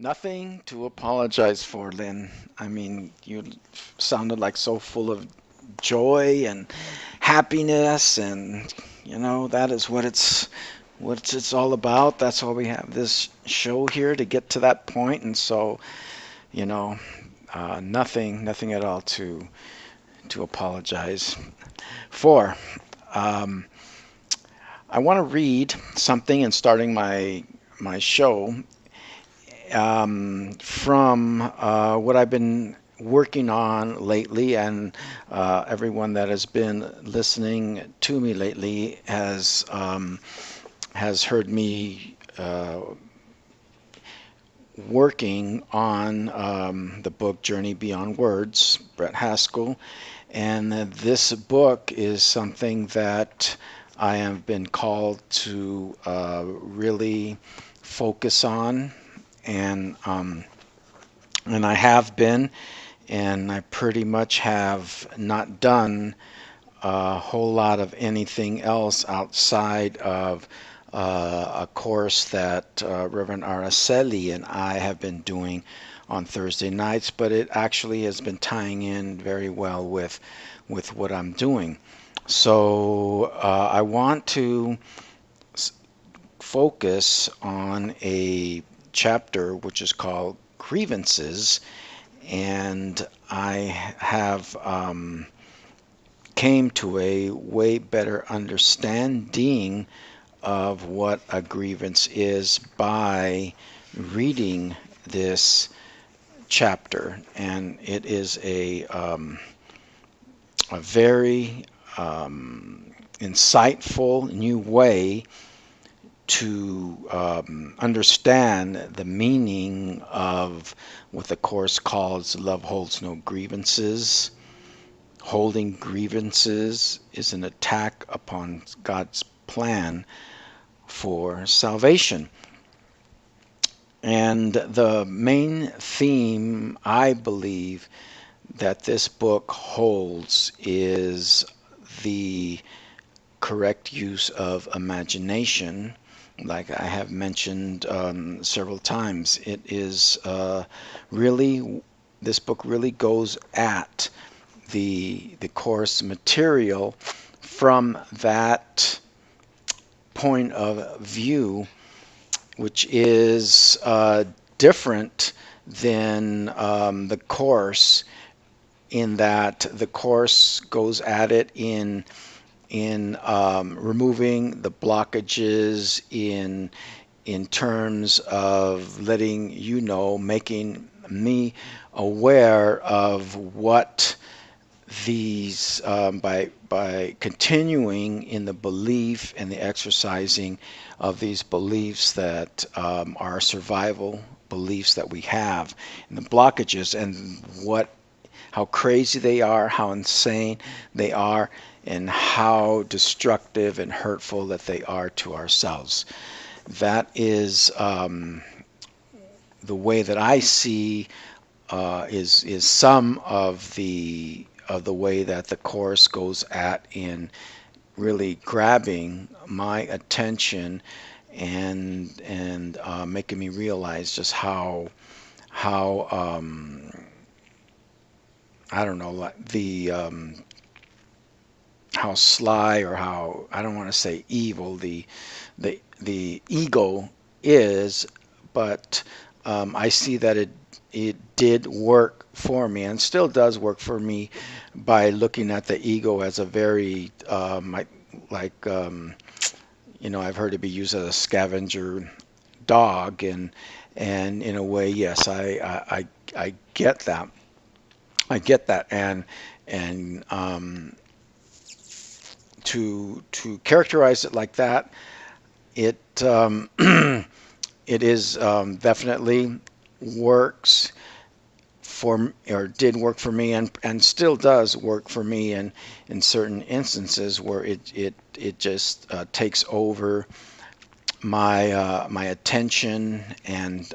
Nothing to apologize for, Lynn. I mean, you sounded like so full of joy and happiness, and that is what it's all about. That's why we have this show here to get to that point, and so you know, nothing at all to apologize for. Um, I want to read something in starting my show from what I've been working on lately, and everyone that has been listening to me lately has heard me working on the book Journey Beyond Words, Brett Haskell, and this book is something that I have been called to really focus on, and and I have been, and I pretty much have not done a whole lot of anything else outside of a course that Reverend Araceli and I have been doing on Thursday nights, but it actually has been tying in very well with what I'm doing. So I want to focus on a chapter which is called Grievances, and I have came to a way better understanding of what a grievance is by reading this chapter, and it is a very insightful new way to understand the meaning of what the Course calls love holds no grievances. Holding grievances is an attack upon God's plan for salvation. And the main theme, I believe, that this book holds is the correct use of imagination. Like I have mentioned several times, it is really, this book really goes at the course material from that point of view, which is different than the course, in that the course goes at it in removing the blockages in terms of letting you know, making me aware of what these by continuing in the belief and the exercising of these beliefs that are survival beliefs that we have, and the blockages, and what how crazy they are, how insane they are, and how destructive and hurtful that they are to ourselves. That is the way that I see is some of the way that the course goes at in really grabbing my attention and making me realize just how I don't know, like how sly, or how, I don't want to say evil, the ego is, but I see that it did work for me and still does work for me by looking at the ego as a very like I've heard it be used as a scavenger dog, and in a way, yes, I get that. I get that, and to characterize it like that, it it is definitely works for, or did work for me, and still does work for me in certain instances where it just takes over my attention, and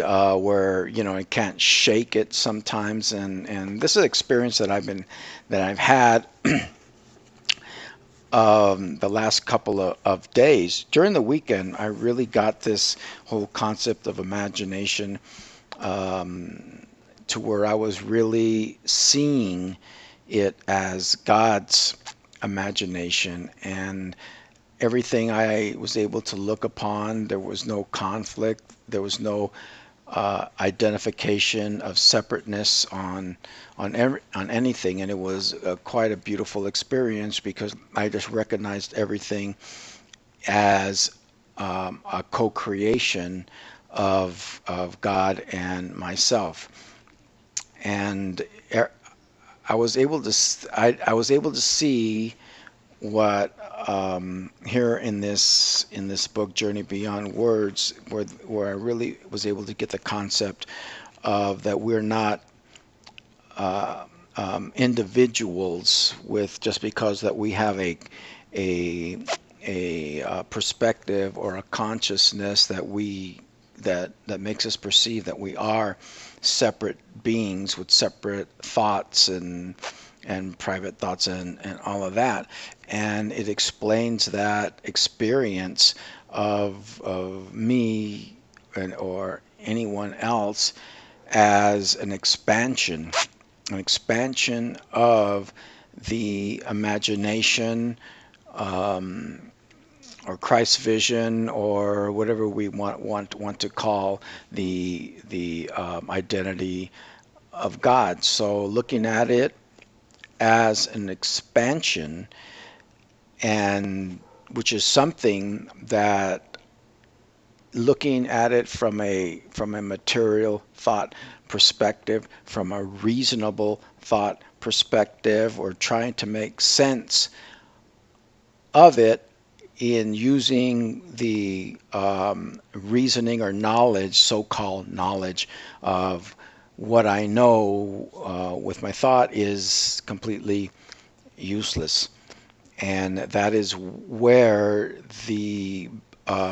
where I can't shake it sometimes, and this is an experience that I've had the last couple of days. During the weekend, I really got this whole concept of imagination to where I was really seeing it as God's imagination, and everything I was able to look upon, there was no conflict, there was no identification of separateness on anything, and it was quite a beautiful experience because I just recognized everything as a co-creation of God and myself, and I was able to see what here in this book, Journey Beyond Words, where I really was able to get the concept of that we're not individuals with just because that we have a perspective or a consciousness that makes us perceive that we are separate beings with separate thoughts and private thoughts and all of that. And it explains that experience of me or anyone else as an expansion of the imagination, or Christ's vision, or whatever we want to call the identity of God. So looking at it as an expansion, and which is something that, looking at it from a material thought perspective, from a reasonable thought perspective, or trying to make sense of it in using the reasoning or knowledge, so-called knowledge of what I know with my thought, is completely useless. And that is where the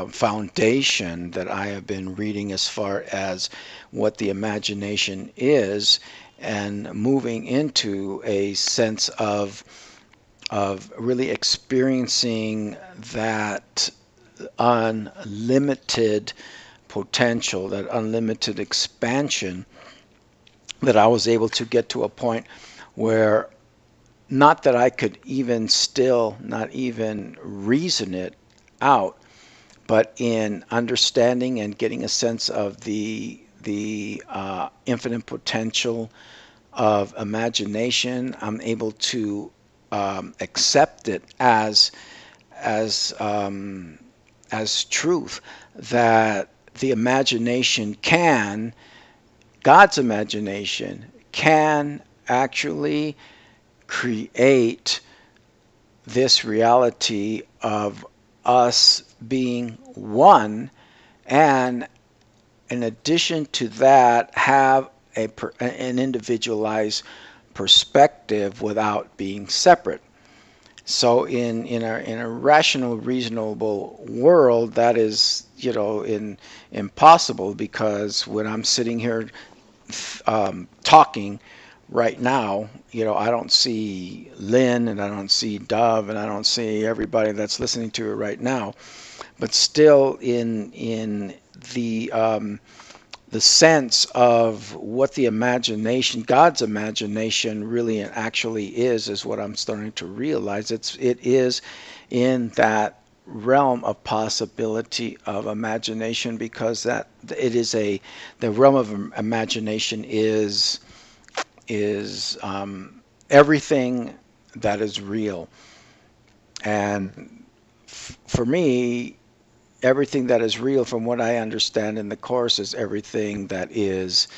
foundation that I have been reading as far as what the imagination is, and moving into a sense of really experiencing that unlimited potential, that unlimited expansion, that I was able to get to a point where, not that I could even still not even reason it out, but in understanding and getting a sense of the infinite potential of imagination, I'm able to accept it as as truth, that the imagination can, God's imagination can actually create this reality of us being one, and in addition to that, have an individualized perspective without being separate. So in a rational, reasonable world, that is, impossible, because when I'm sitting here talking right now, I don't see Lynn, and I don't see Dove, and I don't see everybody that's listening to it right now. But still, in the sense of what the imagination, God's imagination, really and actually is what I'm starting to realize. It is in that realm of possibility of imagination, because that it is the realm of imagination is everything that is real. And for me, everything that is real, from what I understand in the Course, is everything that is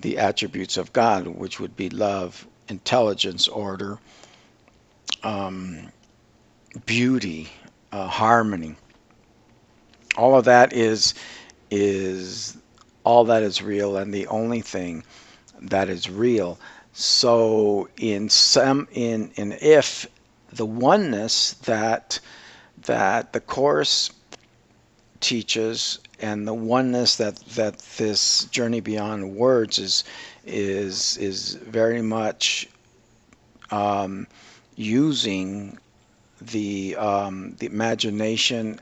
the attributes of God, which would be love, intelligence, order, beauty, harmony. All of that is all that is real, and the only thing that is real. So in if the oneness that the Course teaches, and the oneness that this Journey Beyond Words is very much using the imagination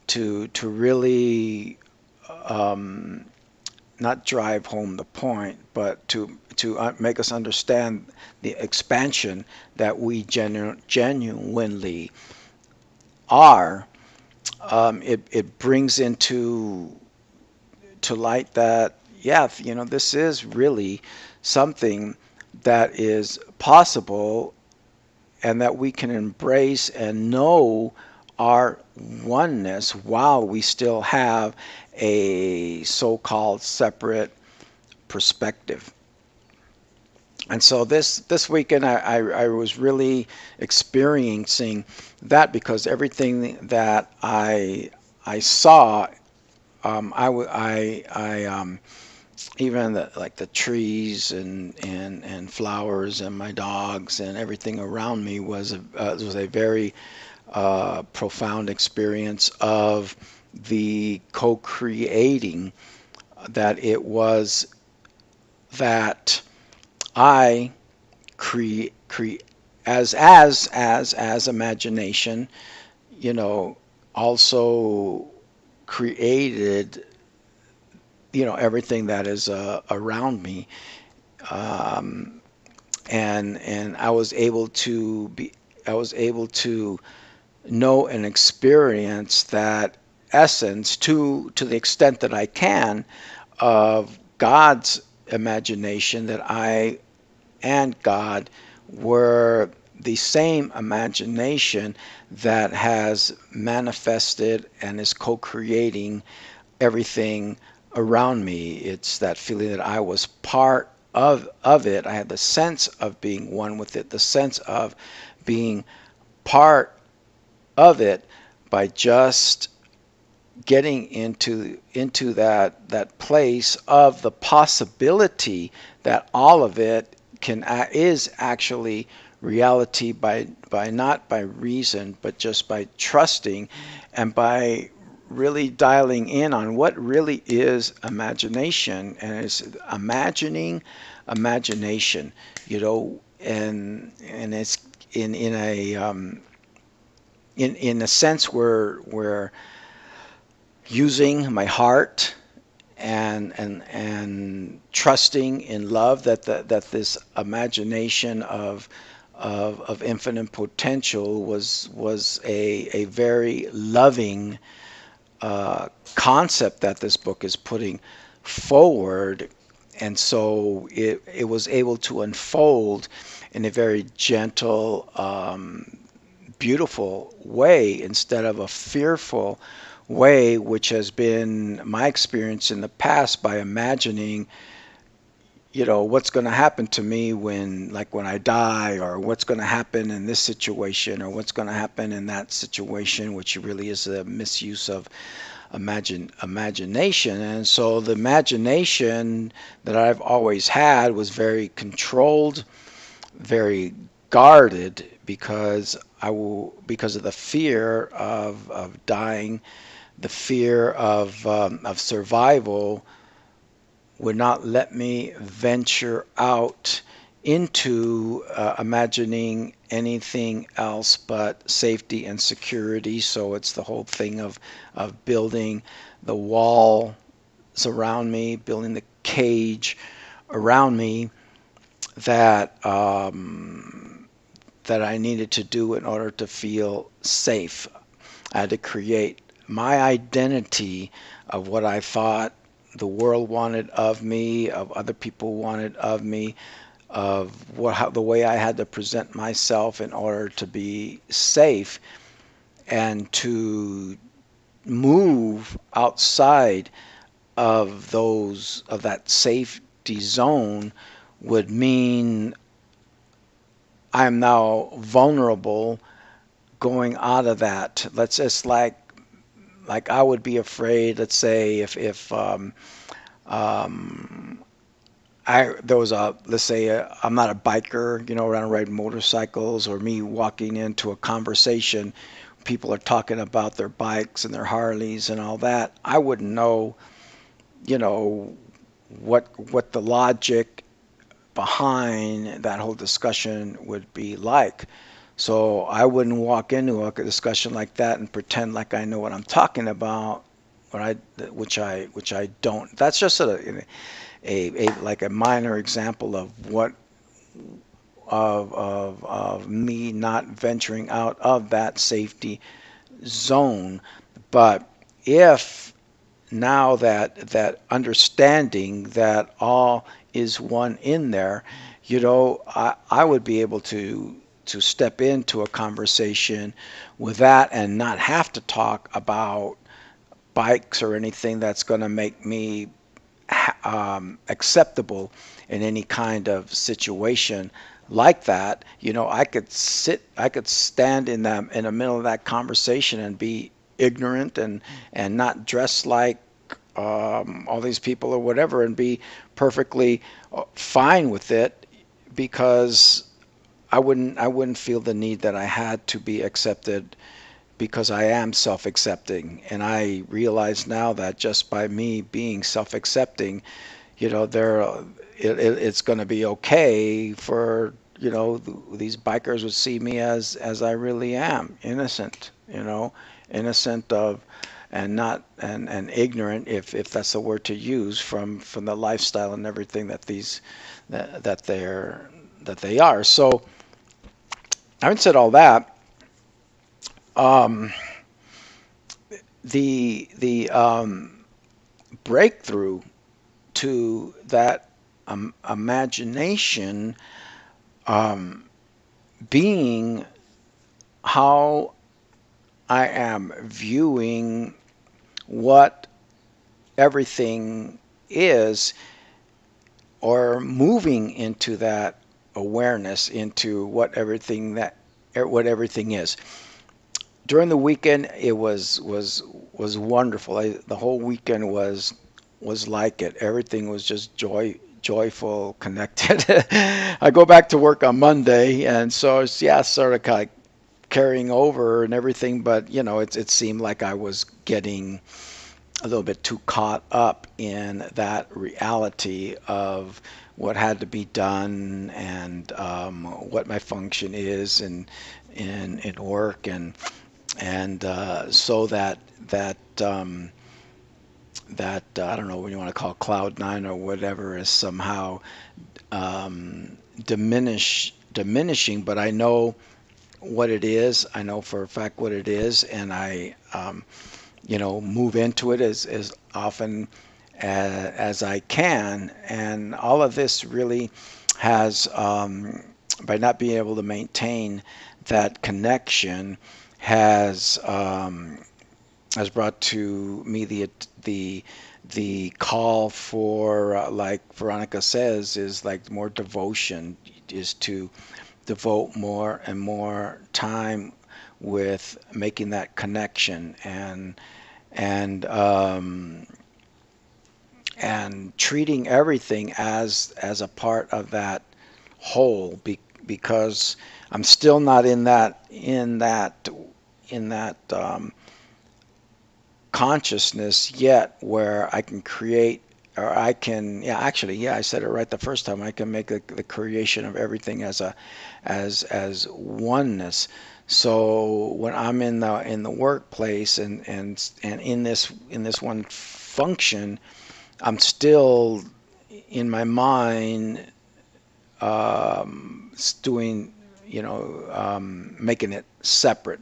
to really um, not drive home the point, but to make us understand the expansion that we genuinely are. It brings into to light that, yeah, this is really something that is possible, and that we can embrace and know our oneness while we still have a so-called separate perspective. And so this weekend I was really experiencing that, because everything that I saw, even like the trees and flowers and my dogs and everything around me was a very profound experience of the co-creating, that it was that I create as imagination, you know, also created, everything that is around me, um, and I was able to know and experience that essence to the extent that I can of God's imagination, that I and God were the same imagination that has manifested and is co-creating everything around me. It's that feeling that I was part of it. I had the sense of being one with it, the sense of being part of it, by just getting into that place of the possibility that all of it is actually reality, by not by reason, but just by trusting, and by really dialing in on what really is imagination. And it's imagining imagination, and it's in a in a sense where using my heart and trusting in love, that this imagination of infinite potential was a very loving concept that this book is putting forward. And so it was able to unfold in a very gentle, beautiful way, instead of a fearful way, which has been my experience in the past, by imagining, what's going to happen to me when I die, or what's going to happen in this situation, or what's going to happen in that situation, which really is a misuse of imagination. And so the imagination that I've always had was very controlled, very guarded, because of the fear of dying, the fear of survival would not let me venture out into imagining anything else but safety and security. So it's the whole thing of building the walls around me, building the cage around me, that that I needed to do in order to feel safe. I had to create my identity of what I thought the world wanted of me, of other people wanted of me, of the way I had to present myself in order to be safe, and to move outside of that safety zone would mean I am now vulnerable going out of that. Let's just like I would be afraid. Let's say if I there was a let's say I'm not a biker, around riding motorcycles, or me walking into a conversation, people are talking about their bikes and their Harleys and all that. I wouldn't know, you know, what the logic behind that whole discussion would be like. So I wouldn't walk into a discussion like that and pretend like I know what I'm talking about, or which I don't. That's just a like a minor example of what of me not venturing out of that safety zone. But if now that understanding that all is one in there, I would be able to step into a conversation with that and not have to talk about bikes or anything that's going to make me acceptable in any kind of situation like that. I could stand in the middle of that conversation and be ignorant and not dress like all these people or whatever, and be perfectly fine with it, because I wouldn't feel the need that I had to be accepted, because I am self-accepting. And I realize now that just by me being self-accepting, there it's going to be okay for these bikers would see me as I really am, innocent, innocent of, and not and ignorant, if that's the word to use, from the lifestyle and everything that they are. So having said all that, um, the breakthrough to that imagination um, being how I am viewing what everything is, or moving into that awareness into what everything is. During the weekend, it was wonderful. The whole weekend was like it. Everything was just joyful, connected. I go back to work on Monday, and so it's, yeah, sort of like carrying over and everything. But it seemed like I was getting a little bit too caught up in that reality of what had to be done, and what my function is in work, and so that I don't know what you want to call cloud nine or whatever is somehow diminishing. But I know what it is. I know for a fact what it is, and I move into it as often as I can. And all of this really has, by not being able to maintain that connection, has has brought to me the call for, like Veronica says, is like more devotion, is to devote more and more time with making that connection, and and treating everything as a part of that whole, because I'm still not in that consciousness yet, where I can create, or I can, yeah, actually, yeah, I said it right the first time. I can make the creation of everything as oneness. So when I'm in the workplace, and in this one function, I'm still in my mind, doing, making it separate.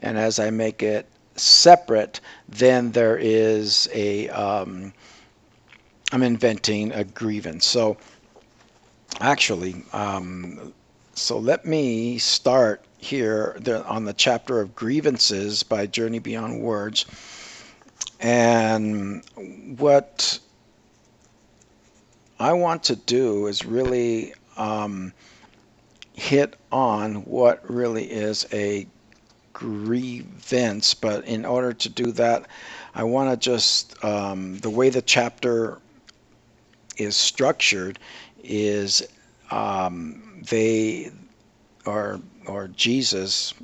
And as I make it separate, then there is I'm inventing a grievance. So actually, so let me start here on the chapter of grievances by Journey Beyond Words. And what I want to do is really hit on what really is a grievance. But in order to do that, I want to just, the way the chapter is structured is, they or Jesus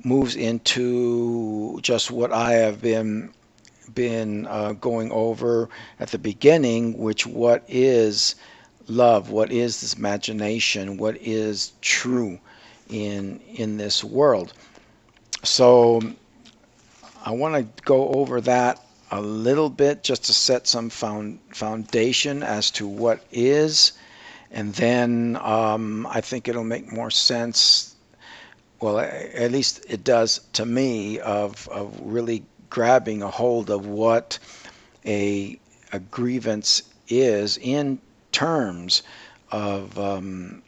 moves into just what I have been going over at the beginning, which what is love, what is this imagination, what is true, in this world. So I want to go over that a little bit just to set some foundation as to what is, and then I think it'll make more sense. Well, at least it does to me, of really grabbing a hold of what a grievance is in terms of the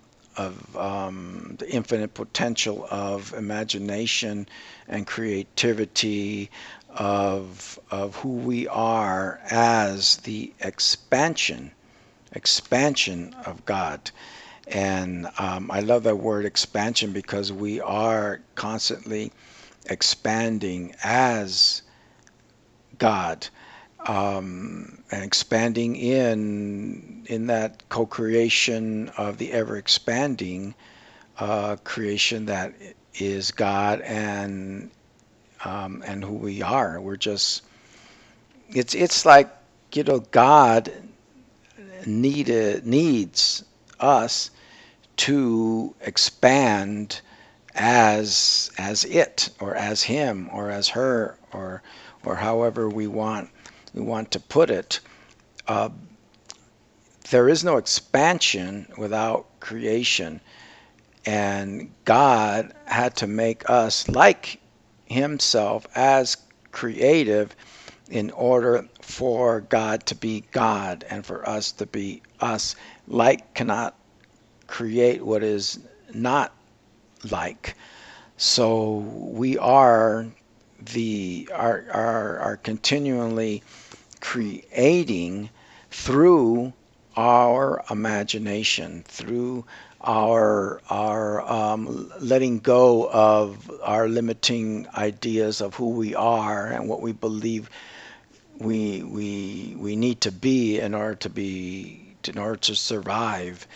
infinite potential of imagination and creativity, of who we are as the expansion of God. And I love that word expansion because we are constantly expanding as God, and expanding in that co-creation of the ever-expanding creation that is God, and who we are. We're just it's like, God needs us to expand as it, or as him, or as her, or however we want to put it. Uh, there is no expansion without creation, and God had to make us like himself as creative in order for God to be God and for us to be us. Like cannot create what is not like. So we are continually creating through our imagination, through our letting go of our limiting ideas of who we are and what we believe we need to be in order to survive.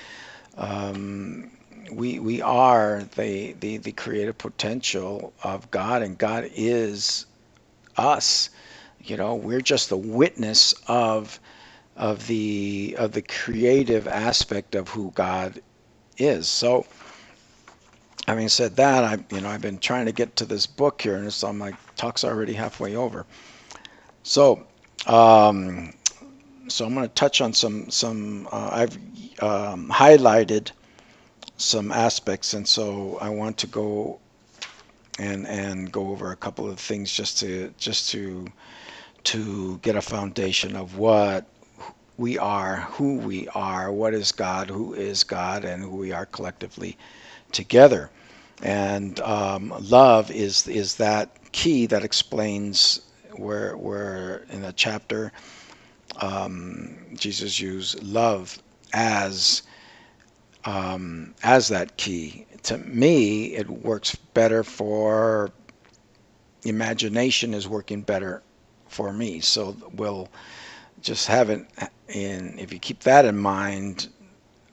Um, we are the creative potential of God, and God is us. We're just the witness of the creative aspect of who God is. So, having said that, I've been trying to get to this book here, and so my talk's already halfway over. So, um, I'm going to touch on some. I've highlighted some aspects, and so I want to go and go over a couple of things just to get a foundation of what we are, who we are, what is God, who is God, and who we are collectively together. And love is that key that explains where in the chapter Jesus used love as that key. To me, it works better for imagination is working better for me. So we'll just have it in. If you keep that in mind,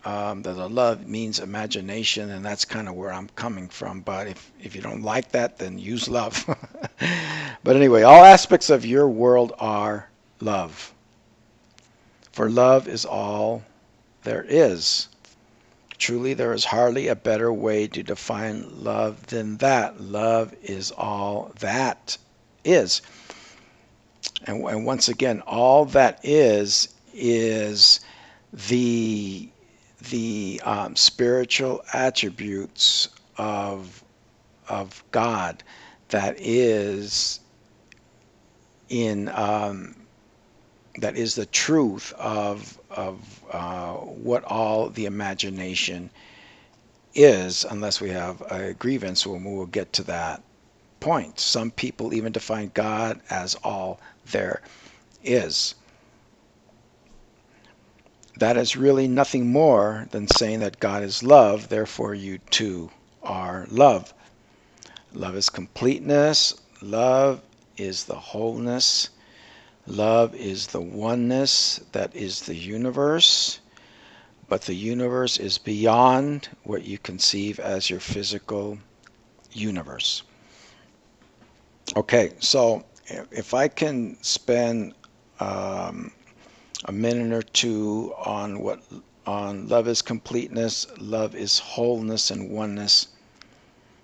that the love means imagination, and that's kind of where I'm coming from. But if you don't like that, then use love. But anyway, all aspects of your world are love. For love is all there is. Truly, there is hardly a better way to define love than that. Love is all that is. And once again, all that is the spiritual attributes of God that is in that is the truth of what all the imagination is, unless we have a grievance when we will get to that point. Some people even define God as all there is. That is really nothing more than saying that God is love, therefore you too are love. Love is completeness. Love is the wholeness. Love is the oneness that is the universe. But the universe is beyond what you conceive as your physical universe. Okay, so if I can spend a minute or two on love is completeness, love is wholeness and oneness.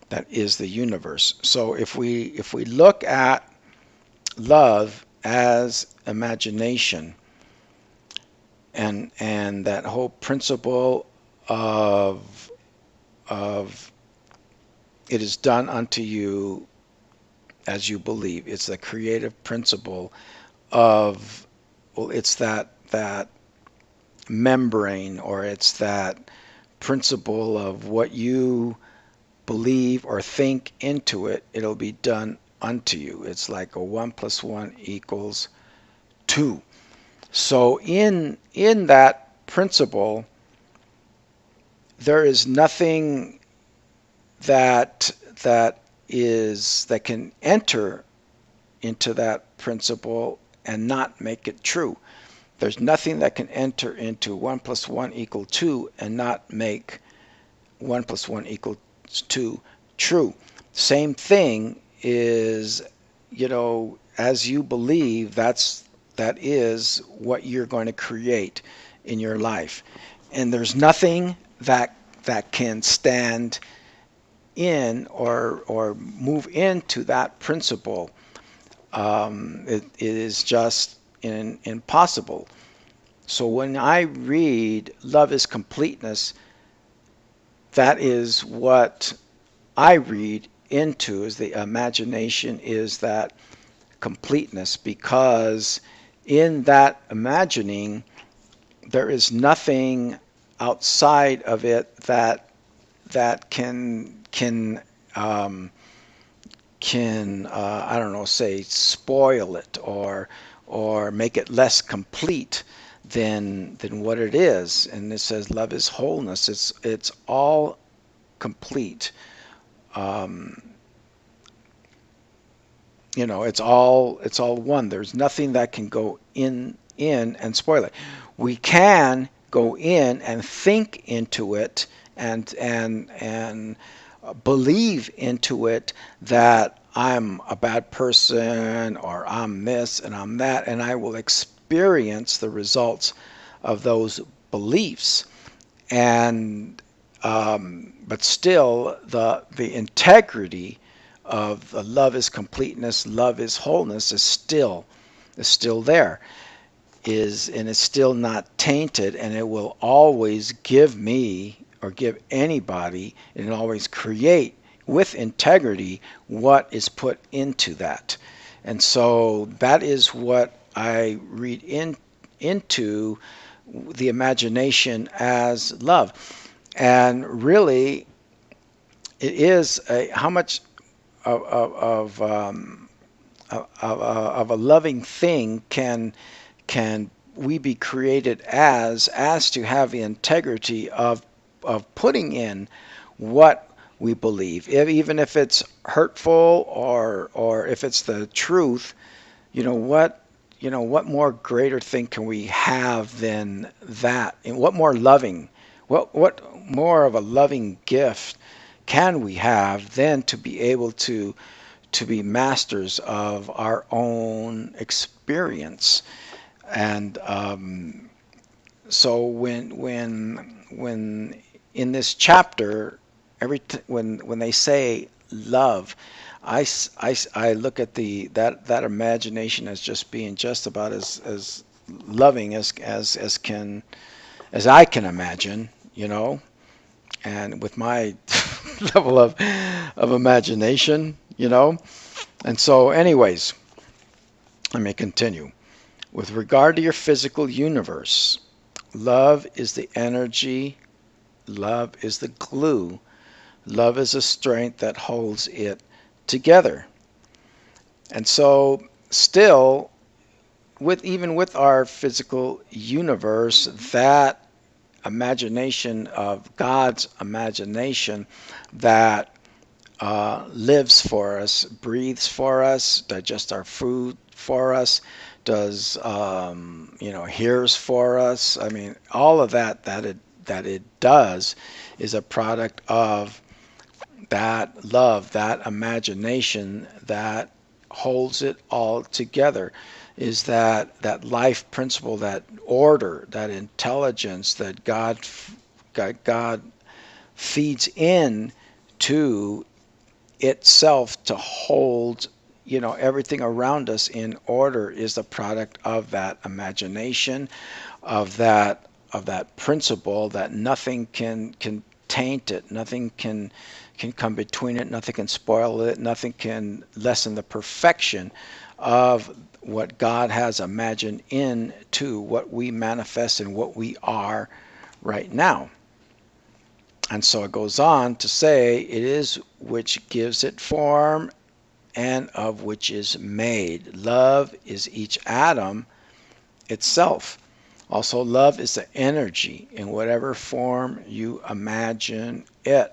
that is the universe. So if we look at love as imagination, and that whole principle of it is done unto you as you believe. It's the creative principle of, well, it's that membrane, or it's that principle of what you believe or think into it, it'll be done unto you. It's like a 1 + 1 = 2. So in that principle, there is nothing that can enter into that principle and not make it true. There's nothing that can enter into 1 + 1 = 2 and not make 1 + 1 = 2 true. Same thing is, as you believe, that is what you're going to create in your life. And there's nothing that can stand in or move into that principle. It is just impossible. So when I read love is completeness, that is what I read into, is the imagination is that completeness, because in that imagining there is nothing outside of it that can I don't know, say spoil it or make it less complete than what it is. And it says love is wholeness. It's all complete. It's all one. There's nothing that can go in and spoil it. We can go in and think into it and believe into it that I'm a bad person, or I'm this and I'm that, and I will experience the results of those beliefs. And but still, the integrity of the love is completeness, love is wholeness is still there, and it's still not tainted, and it will always give me, or give anybody, and always create with integrity what is put into that. And so that is what I read into the imagination as love. And really, it is how much of a loving thing can we be created as to have the integrity of putting in what we believe, even if it's hurtful or if it's the truth. What more greater thing can we have than that? And what more loving, what more of a loving gift can we have than to be able to be masters of our own experience? And so when in this chapter, when they say love, I look at that imagination as just being just about as loving as I can imagine, and with my level of imagination, And so, anyways, let me continue. With regard to your physical universe, love is the energy, love is the glue, love is the strength that holds it together. And so, still, even with our physical universe, that imagination of God's imagination that lives for us, breathes for us, digests our food for us, does hears for us. I mean, all of that it does is a product of that love, that imagination that holds it all together. Is that life principle, that order, that intelligence that God feeds in to itself to hold, everything around us in order is the product of that imagination, of that principle that nothing can taint it, nothing can come between it, nothing can spoil it, nothing can lessen the perfection of what God has imagined into what we manifest and what we are right now. And so it goes on to say, it is which gives it form and of which is made. Love is each atom itself. Also, love is the energy in whatever form you imagine it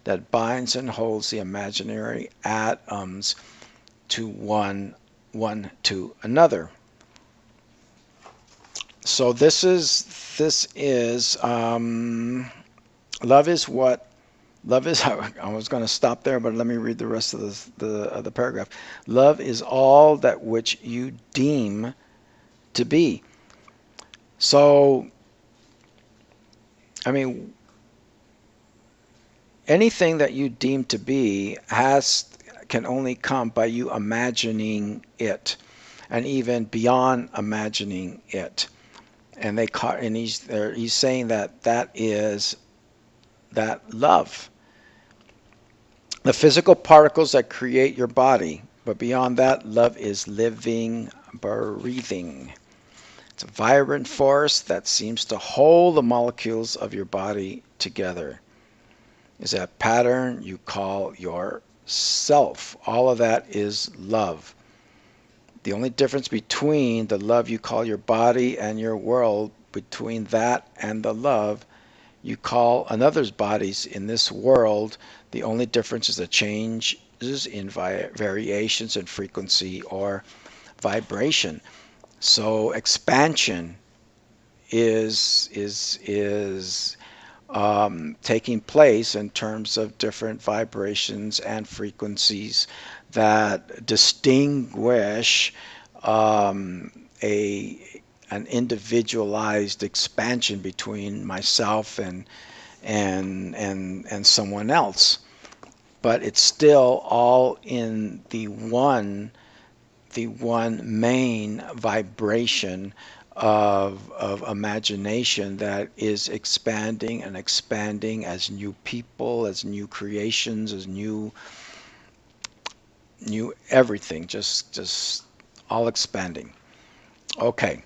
that binds and holds the imaginary atoms to one to another. So love is what love is. I was going to stop there, but let me read the rest of the paragraph. Love is all that which you deem to be. So, I mean, anything that you deem to be can only come by you imagining it, and even beyond imagining it. And he's saying that is that love, the physical particles that create your body. But beyond that, love is living, breathing. It's a vibrant force that seems to hold the molecules of your body together. Is that pattern you call yourself. All of that is love. The only difference between the love you call your body and your world, between that and the love you call another's bodies in this world, the only difference is the changes in variations in frequency or vibration. So expansion is taking place in terms of different vibrations and frequencies that distinguish a an individualized expansion between myself and someone else. But it's still all in the one main vibration of imagination that is expanding and expanding as new people, as new creations, as new everything, just all expanding. Okay.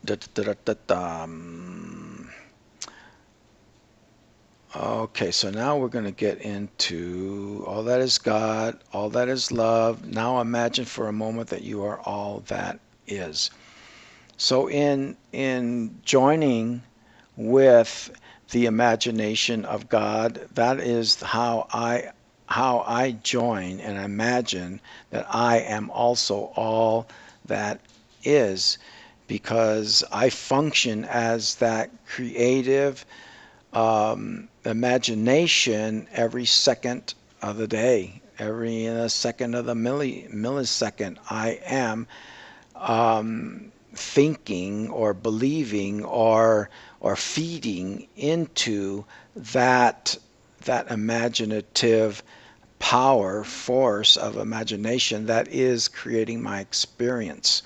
Da, da, da, da, da. Okay, so now we're going to get into all that is God, all that is love. Now imagine for a moment that you are all that is. So in joining with the imagination of God, that is how I join and imagine that I am also all that is, because I function as that creative imagination every second of the day, every second of the millisecond. I am thinking or believing or feeding into that imaginative power force of imagination that is creating my experience.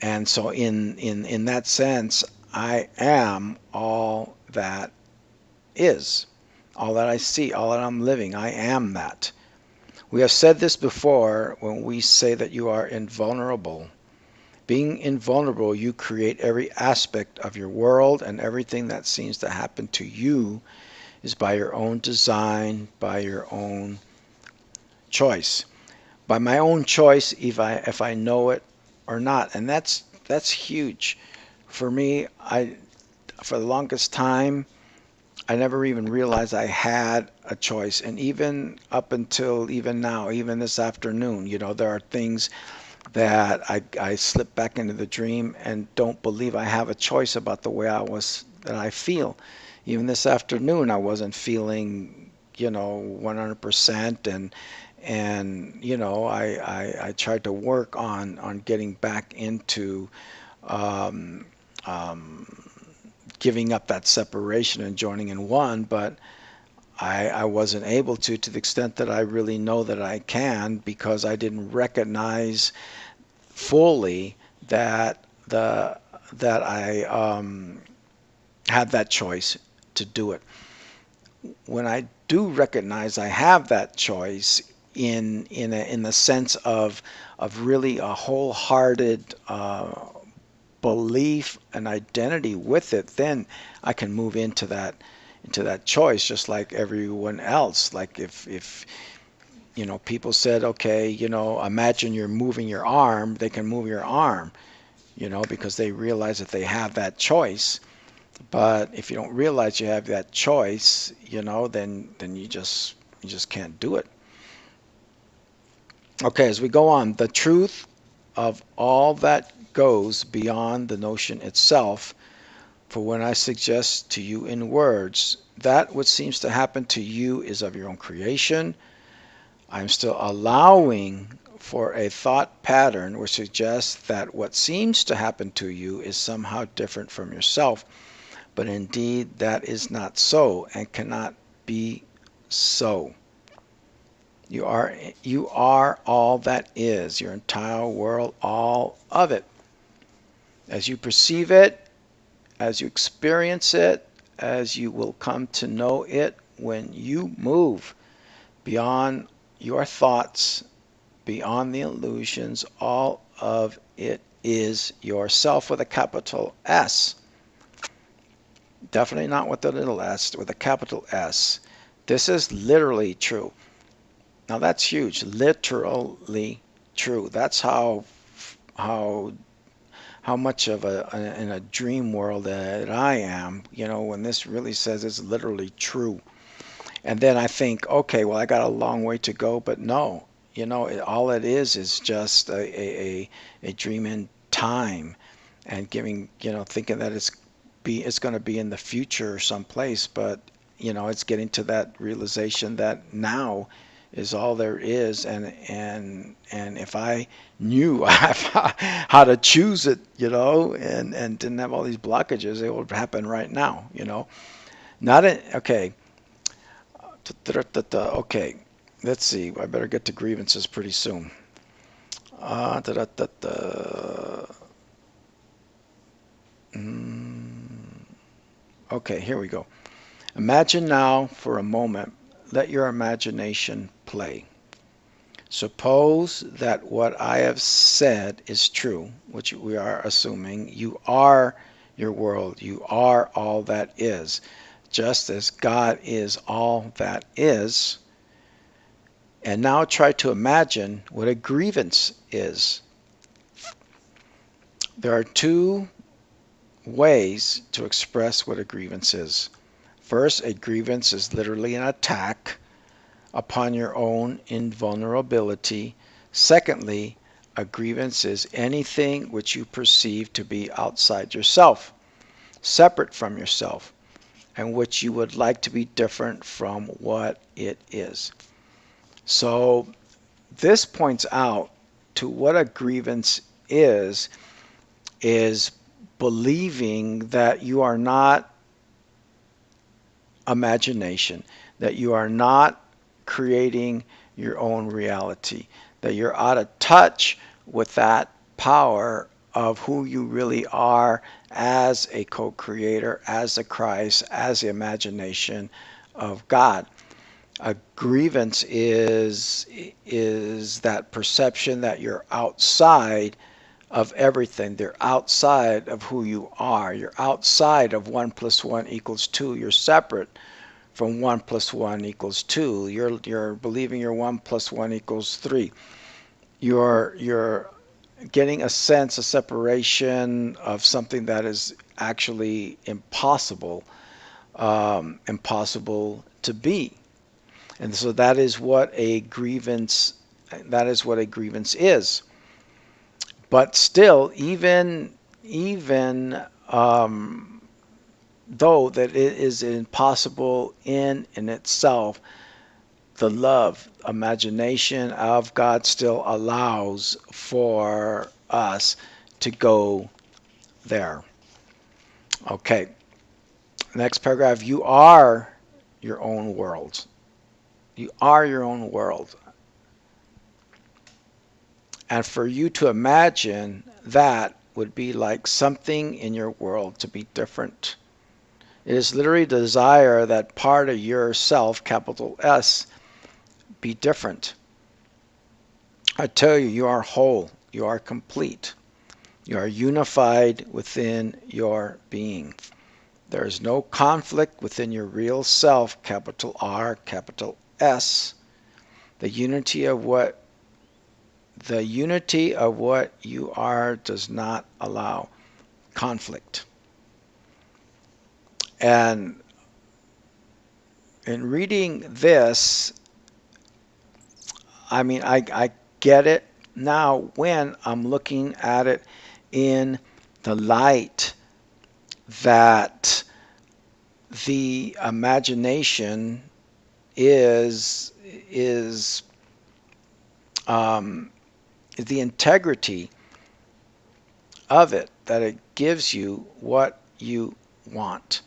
And so in that sense, I am all that is, all that I see, all that I'm living. I am that. We have said this before when we say that you are invulnerable. Being invulnerable, you create every aspect of your world, and everything that seems to happen to you is by your own design, by your own choice. By my own choice, if I know it or not. And that's huge. For me, for the longest time, I never even realized I had a choice. And even up until even now, even this afternoon, there are things that I slip back into the dream and don't believe I have a choice about the way that I feel. Even this afternoon, I wasn't feeling, 100%, and I tried to work on getting back into um, um, giving up that separation and joining in one, but I wasn't able to the extent that I really know that I can, because I didn't recognize fully that I had that choice to do it. When I do recognize I have that choice in the sense of really a wholehearted belief and identity with it, then I can move into that choice just like everyone else. Like if people said, okay, imagine you're moving your arm, they can move your arm, because they realize that they have that choice. But if you don't realize you have that choice, then you just can't do it. Okay, as we go on, the truth of all that goes beyond the notion itself. For when I suggest to you in words that what seems to happen to you is of your own creation, I'm still allowing for a thought pattern which suggests that what seems to happen to you is somehow different from yourself. But indeed, that is not so and cannot be so. You are all that is, your entire world, all of it. As you perceive it, as you experience it, as you will come to know it when you move beyond your thoughts, beyond the illusions, all of it is yourself with a capital S. Definitely not with the little s, with a capital S. This is literally true. Now that's huge. Literally true. That's how much of in a dream world that I am, when this really says it's literally true. And then I think, okay, well, I got a long way to go, but no, all it is just a dream in time, and thinking that it's going to be in the future someplace, but it's getting to that realization that now is all there is, and if I knew how to choose it, and didn't have all these blockages, it would happen right now, Not in, okay. Okay, let's see. I better get to grievances pretty soon. Okay, here we go. Imagine now for a moment, let your imagination play. Suppose that what I have said is true, which we are assuming. You are your world. You are all that is. Just as God is all that is. And now try to imagine what a grievance is. There are two ways to express what a grievance is. First, a grievance is literally an attack upon your own invulnerability. Secondly, a grievance is anything which you perceive to be outside yourself, separate from yourself, and which you would like to be different from what it is. So this points out to what a grievance is believing that you are not imagination, that you are not creating your own reality, that you're out of touch with that power of who you really are as a co-creator, as the Christ, as the imagination of God. A grievance is that perception that you're outside of everything. They're outside of who you are. You're outside of 1 + 1 = 2. You're separate from 1 + 1 = 2. You're believing your 1 + 1 = 3. You're getting a sense of separation of something that is actually impossible, impossible to be. And so that is what a grievance is. But still, even though that it is impossible in itself, the love, imagination of God still allows for us to go there. Okay, next paragraph. You are your own world. You are your own world. And for you to imagine that would be like something in your world to be different. It is literally the desire that part of yourself, capital S, be different. I tell you, you are whole. You are complete. You are unified within your being. There is no conflict within your real self, capital R, capital S. The unity of what you are does not allow conflict. And in reading this, I get it now when I'm looking at it in the light that the imagination is the integrity of it, that it gives you what you want,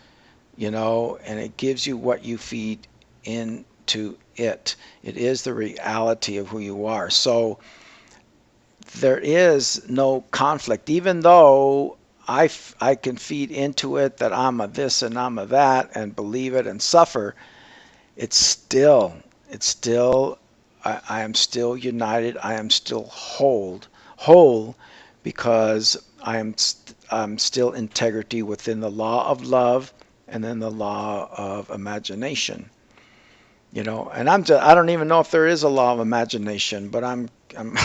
and it gives you what you feed into it. It is the reality of who you are. So there is no conflict, even though I can feed into it that I'm a this and I'm a that and believe it and suffer. It's still, I am still united. I am still whole because I'm still integrity within the law of love and then the law of imagination. And I don't even know if there is a law of imagination, but I'm I'm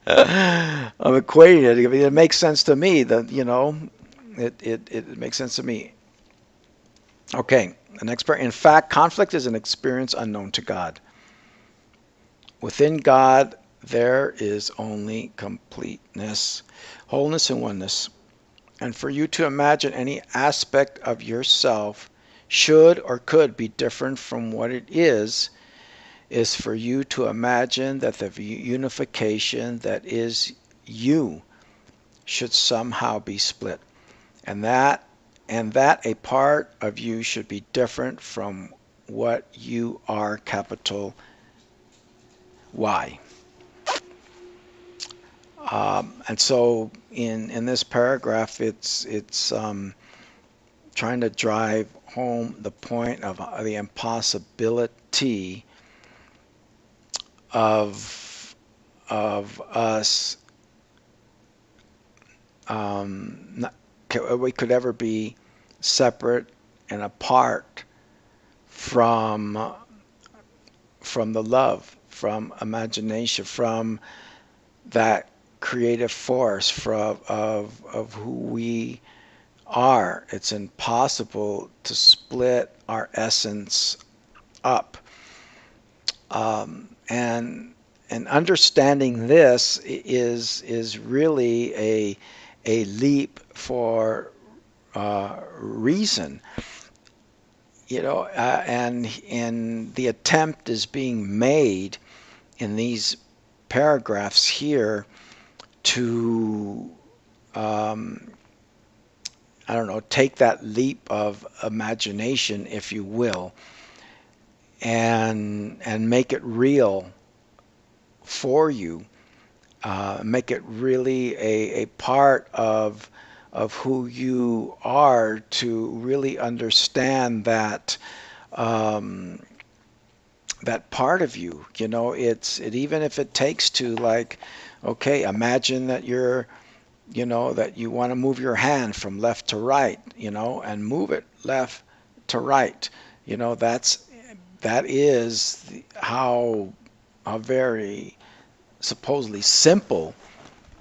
equating it. I mean, it makes sense to me that, it makes sense to me. Okay, the next part. In fact, conflict is an experience unknown to God. Within God, there is only completeness, wholeness, and oneness. And for you to imagine any aspect of yourself should or could be different from what it is for you to imagine that the unification that is you should somehow be split. And that a part of you should be different from what you are, capital Y. And so in this paragraph, it's trying to drive home the point of the impossibility of us, we could ever be separate and apart from the love, from imagination, from that creative force of who we are. It's impossible to split our essence up. And understanding this is really a leap for reason, and the attempt is being made in these paragraphs here to I don't know, take that leap of imagination, if you will, and make it real for you, make it really a part of who you are, to really understand that that part of you. Even if it takes to, like, okay, imagine that that you want to move your hand from left to right, and move it left to right. That is how very supposedly simple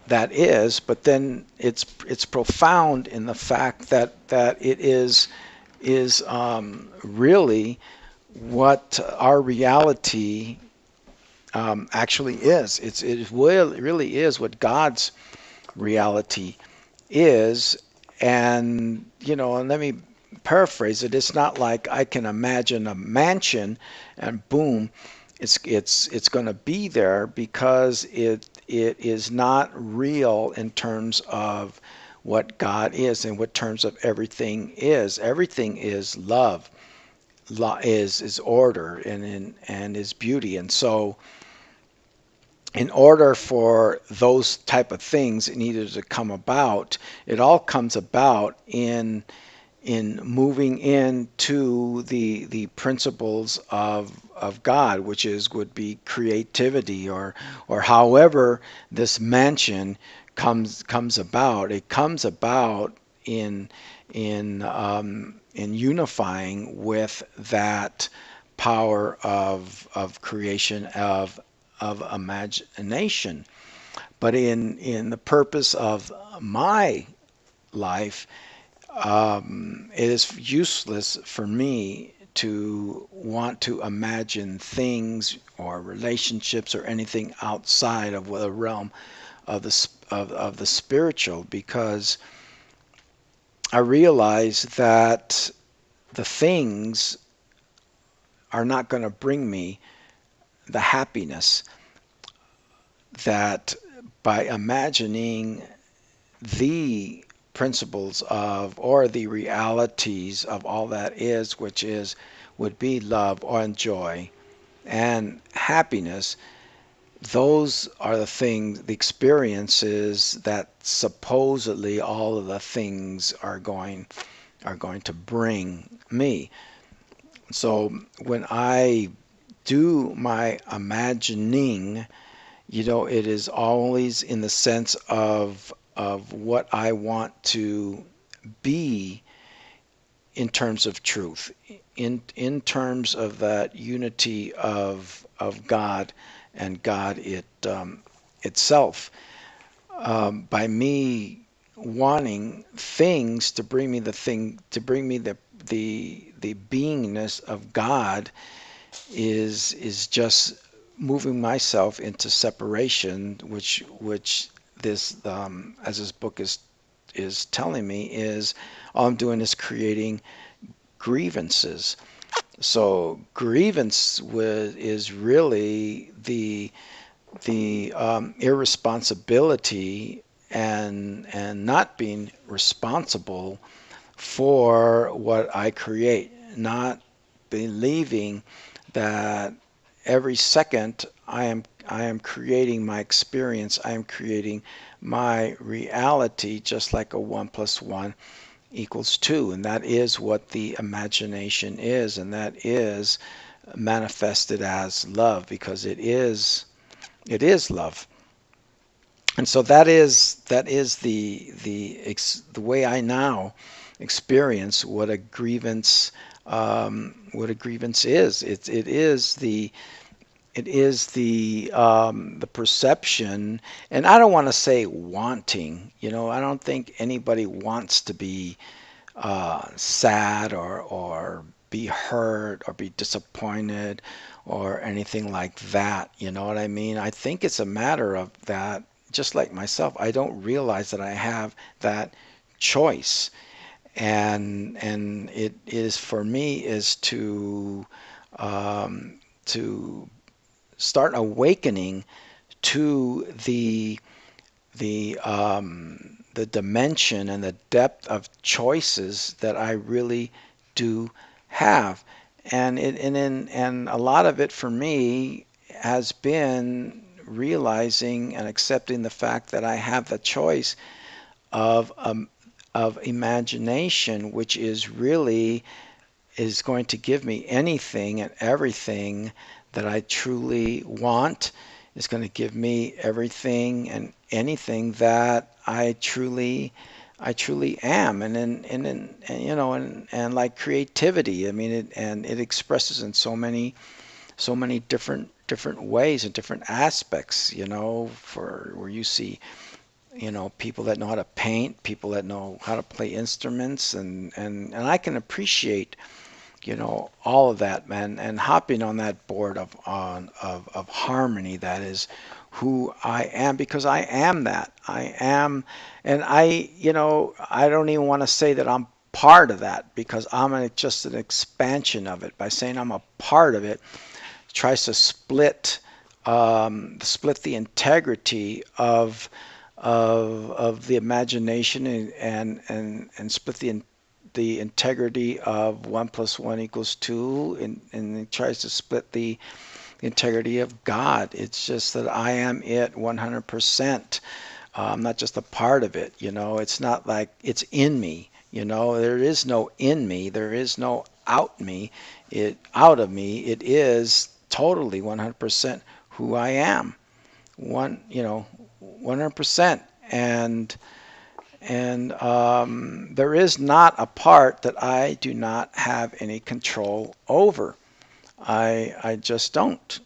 that is, but then it's profound in the fact that it is really what our reality actually is. It really is what God's reality is. And and let me paraphrase it. It's not like I can imagine a mansion and boom, it's going to be there, because it is not real in terms of what God is and what terms of everything is. Everything is love. is order and is beauty. And so in order for those type of things needed to come about, it all comes about in moving into the principles of God, which would be creativity, or however this mansion comes about. It comes about in unifying with that power of creation, of imagination. But in the purpose of my life, it is useless for me to want to imagine things or relationships or anything outside of the realm of the spiritual, because I realize that the things are not going to bring me the happiness that by imagining the principles of, or the realities of all that is, which would be love or joy and happiness. Those are the things, the experiences that supposedly all of the things are going to bring me. So when I do my imagining, it is always in the sense of what I want to be in terms of truth, in terms of that unity of God and God itself. By me wanting things to bring me the beingness of God is just moving myself into separation, which this as this book is telling me, is all I'm doing is creating grievances. So grievance is really the irresponsibility and not being responsible for what I create, not believing that every second I am creating my experience. I am creating my reality, just like a 1 + 1 = 2, and that is what the imagination is, and that is manifested as love, because it is love. And so that is the way I now experience what a grievance is. It is the perception, and I don't want to say wanting. I don't think anybody wants to be sad or be hurt or be disappointed or anything like that. You know what I mean? I think it's a matter of that. Just like myself, I don't realize that I have that choice, and it is, for me, is to start awakening to the dimension and the depth of choices that I really do have. And a lot of it for me has been realizing and accepting the fact that I have the choice of imagination, which is going to give me anything and everything that I truly want. Is going to give me everything and anything that I truly am. And like creativity, I mean, it expresses in so many different ways and different aspects, for where you see, people that know how to paint, people that know how to play instruments, and I can appreciate, all of that, man, and hopping on that board of harmony. That is who I am, because I am that. I am, and I don't even want to say that I'm part of that, because just an expansion of it. By saying I'm a part of it, tries to split the integrity of the imagination, and split the integrity of 1 plus 1 equals 2, and it tries to split the integrity of God. It's just that I am it 100%. I'm not just a part of it, you know. It's not like it's in me, you know. There is no in me. There is no out me. Out of me. It is totally 100% who I am. 100%. And there is not a part that I do not have any control over. I just don't,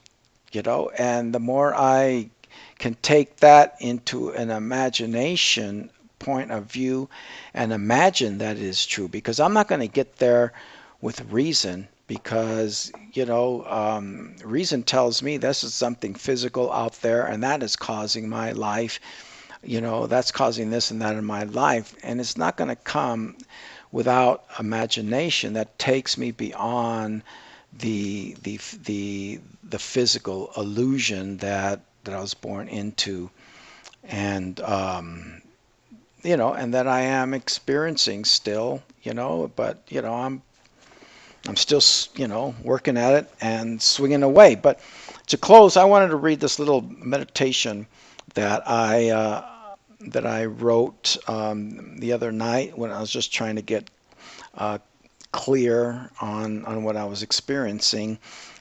you know. And the more I can take that into an imagination point of view and imagine that it is true, because I'm not going to get there with reason, because reason tells me this is something physical out there and that is causing my life, that's causing this and that in my life, and it's not going to come without imagination that takes me beyond the physical illusion that I was born into, and and that I am experiencing still, but I'm still working at it and swinging away. But to close, I wanted to read this little meditation that I wrote the other night when I was just trying to get clear on what I was experiencing,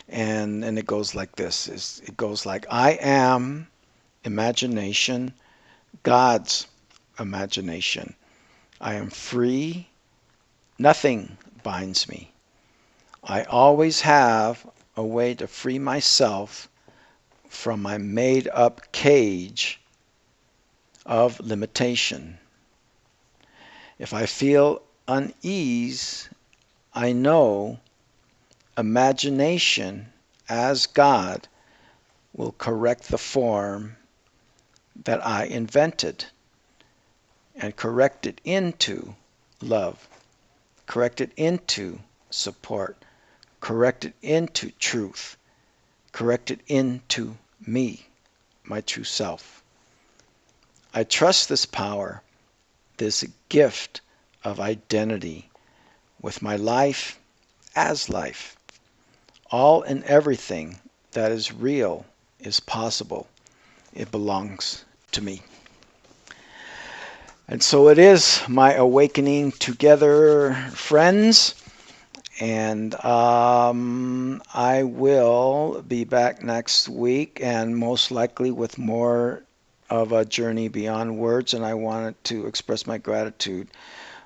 and it goes like this. It goes like, I am imagination, God's imagination. I am free, nothing binds me. I always have a way to free myself from my made-up cage of limitation. If I feel unease, I know imagination as God will correct the form that I invented and correct it into love, correct it into support, correct it into truth, correct it into me, my true self. I trust this power, this gift of identity with my life as life. All and everything that is real is possible. It belongs to me. And so it is, my awakening together, friends. And I will be back next week, and most likely with more of a journey beyond words. And I wanted to express my gratitude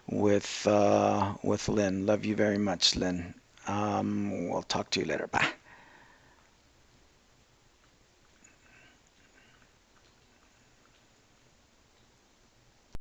with Lynn. Love you very much, Lynn. We'll talk to you later. Bye.